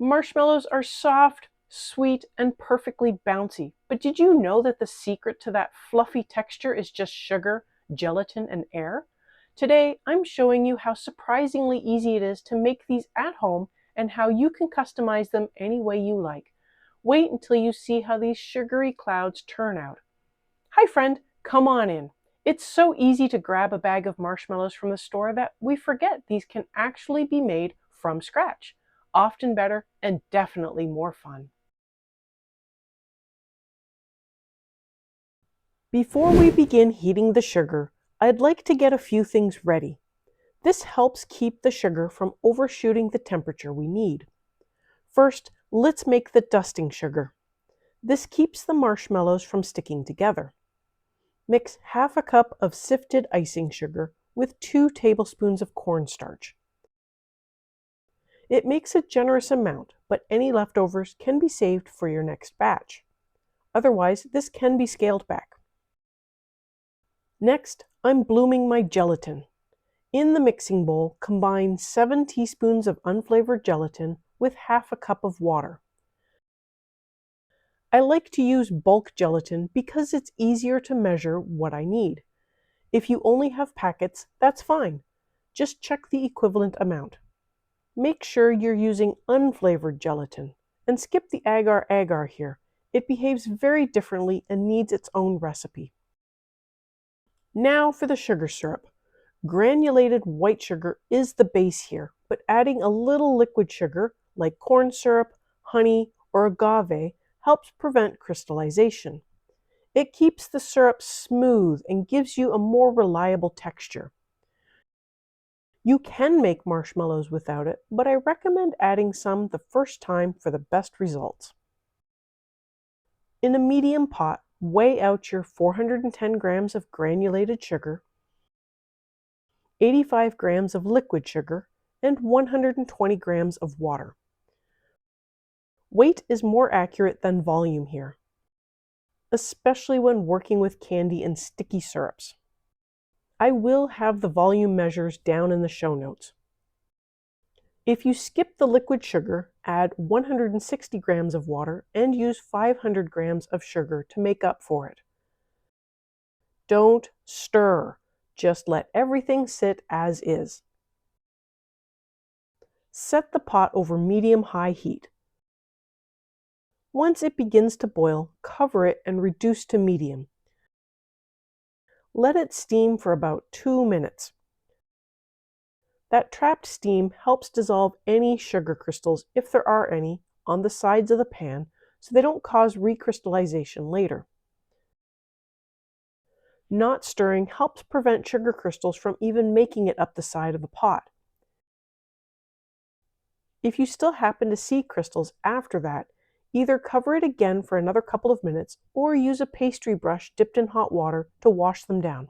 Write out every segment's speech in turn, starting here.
Marshmallows are soft, sweet, and perfectly bouncy. But did you know that the secret to that fluffy texture is just sugar, gelatin, and air? Today, I'm showing you how surprisingly easy it is to make these at home and how you can customize them any way you like. Wait until you see how these sugary clouds turn out. Hi friend, come on in. It's so easy to grab a bag of marshmallows from the store that we forget these can actually be made from scratch. Often better and definitely more fun. Before we begin heating the sugar, I'd like to get a few things ready. This helps keep the sugar from overshooting the temperature we need. First, let's make the dusting sugar. This keeps the marshmallows from sticking together. Mix half a cup of sifted icing sugar with 2 tablespoons of cornstarch. It makes a generous amount, but any leftovers can be saved for your next batch. Otherwise, this can be scaled back. Next, I'm blooming my gelatin. In the mixing bowl, combine 7 teaspoons of unflavored gelatin with half a cup of water. I like to use bulk gelatin because it's easier to measure what I need. If you only have packets, that's fine. Just check the equivalent amount. Make sure you're using unflavored gelatin, and skip the agar-agar here. It behaves very differently and needs its own recipe. Now for the sugar syrup. Granulated white sugar is the base here, but adding a little liquid sugar, like corn syrup, honey, or agave, helps prevent crystallization. It keeps the syrup smooth and gives you a more reliable texture. You can make marshmallows without it, but I recommend adding some the first time for the best results. In a medium pot, weigh out your 410 grams of granulated sugar, 85 grams of liquid sugar, and 120 grams of water. Weight is more accurate than volume here, especially when working with candy and sticky syrups. I will have the volume measures down in the show notes. If you skip the liquid sugar, add 160 grams of water and use 500 grams of sugar to make up for it. Don't stir, just let everything sit as is. Set the pot over medium-high heat. Once it begins to boil, cover it and reduce to medium. Let it steam for about 2 minutes. That trapped steam helps dissolve any sugar crystals, if there are any, on the sides of the pan so they don't cause recrystallization later. Not stirring helps prevent sugar crystals from even making it up the side of the pot. If you still happen to see crystals after that, either cover it again for another couple of minutes or use a pastry brush dipped in hot water to wash them down.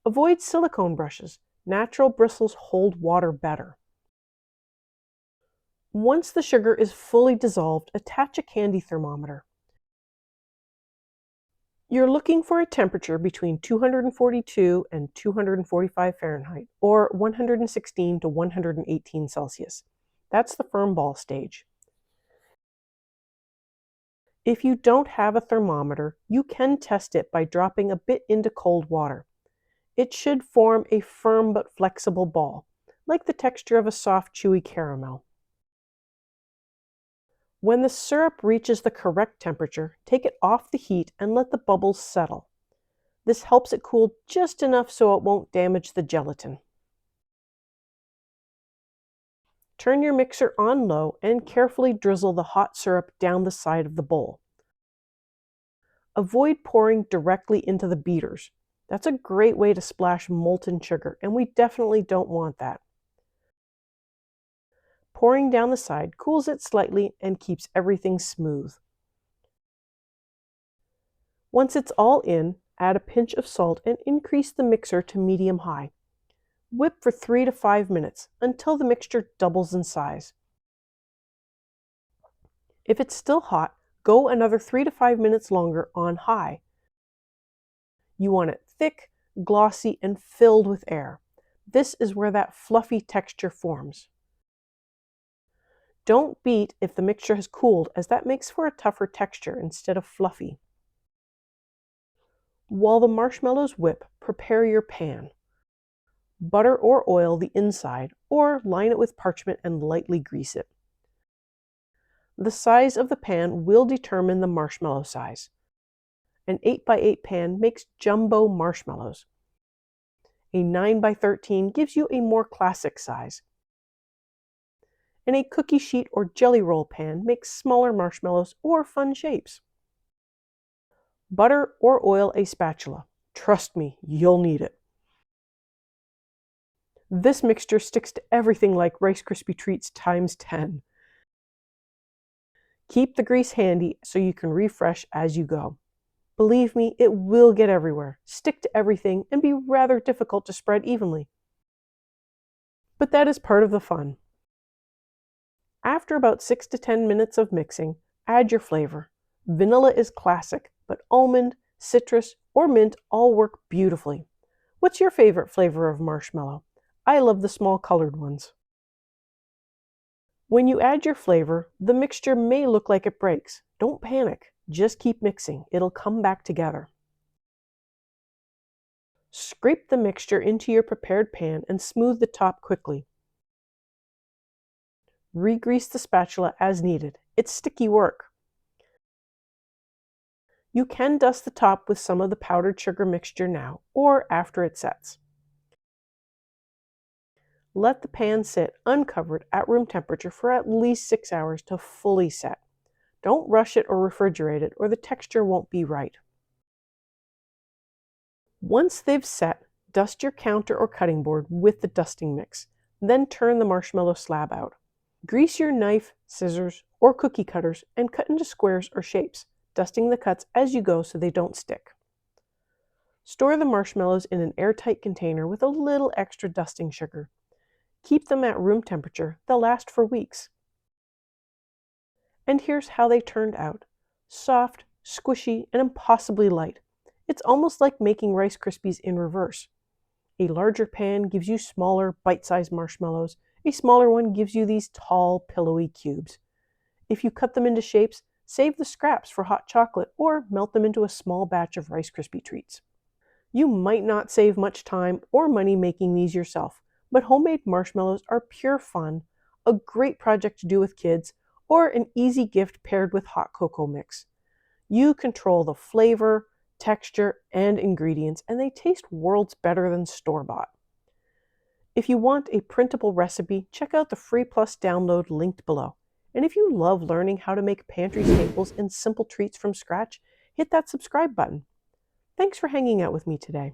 Avoid silicone brushes. Natural bristles hold water better. Once the sugar is fully dissolved, attach a candy thermometer. You're looking for a temperature between 242 and 245 Fahrenheit, or 116 to 118 Celsius. That's the firm ball stage. If you don't have a thermometer, you can test it by dropping a bit into cold water. It should form a firm but flexible ball, like the texture of a soft, chewy caramel. When the syrup reaches the correct temperature, take it off the heat and let the bubbles settle. This helps it cool just enough so it won't damage the gelatin. Turn your mixer on low and carefully drizzle the hot syrup down the side of the bowl. Avoid pouring directly into the beaters. That's a great way to splash molten sugar, and we definitely don't want that. Pouring down the side cools it slightly and keeps everything smooth. Once it's all in, add a pinch of salt and increase the mixer to medium-high. Whip for 3 to 5 minutes until the mixture doubles in size. If it's still hot, go another 3 to 5 minutes longer on high. You want it thick, glossy, and filled with air. This is where that fluffy texture forms. Don't beat if the mixture has cooled, as that makes for a tougher texture instead of fluffy. While the marshmallows whip, prepare your pan. Butter or oil the inside, or line it with parchment and lightly grease it. The size of the pan will determine the marshmallow size. An 8x8 pan makes jumbo marshmallows. A 9x13 gives you a more classic size. And a cookie sheet or jelly roll pan makes smaller marshmallows or fun shapes. Butter or oil a spatula. Trust me, you'll need it. This mixture sticks to everything like Rice Krispie Treats times 10. Keep the grease handy so you can refresh as you go. Believe me, it will get everywhere, stick to everything, and be rather difficult to spread evenly. But that is part of the fun. After about 6 to 10 minutes of mixing, add your flavor. Vanilla is classic, but almond, citrus, or mint all work beautifully. What's your favorite flavor of marshmallow? I love the small colored ones. When you add your flavor, the mixture may look like it breaks. Don't panic. Just keep mixing. It'll come back together. Scrape the mixture into your prepared pan and smooth the top quickly. Re-grease the spatula as needed. It's sticky work. You can dust the top with some of the powdered sugar mixture now or after it sets. Let the pan sit uncovered at room temperature for at least 6 hours to fully set. Don't rush it or refrigerate it, or the texture won't be right. Once they've set, dust your counter or cutting board with the dusting mix. Then turn the marshmallow slab out. Grease your knife, scissors, or cookie cutters and cut into squares or shapes, dusting the cuts as you go so they don't stick. Store the marshmallows in an airtight container with a little extra dusting sugar. Keep them at room temperature. They'll last for weeks. And here's how they turned out. Soft, squishy, and impossibly light. It's almost like making Rice Krispies in reverse. A larger pan gives you smaller, bite-sized marshmallows. A smaller one gives you these tall, pillowy cubes. If you cut them into shapes, save the scraps for hot chocolate or melt them into a small batch of Rice Krispie treats. You might not save much time or money making these yourself, but homemade marshmallows are pure fun, a great project to do with kids, or an easy gift paired with hot cocoa mix. You control the flavor, texture, and ingredients, and they taste worlds better than store-bought. If you want a printable recipe, check out the Free Plus download linked below. And if you love learning how to make pantry staples and simple treats from scratch, hit that subscribe button. Thanks for hanging out with me today.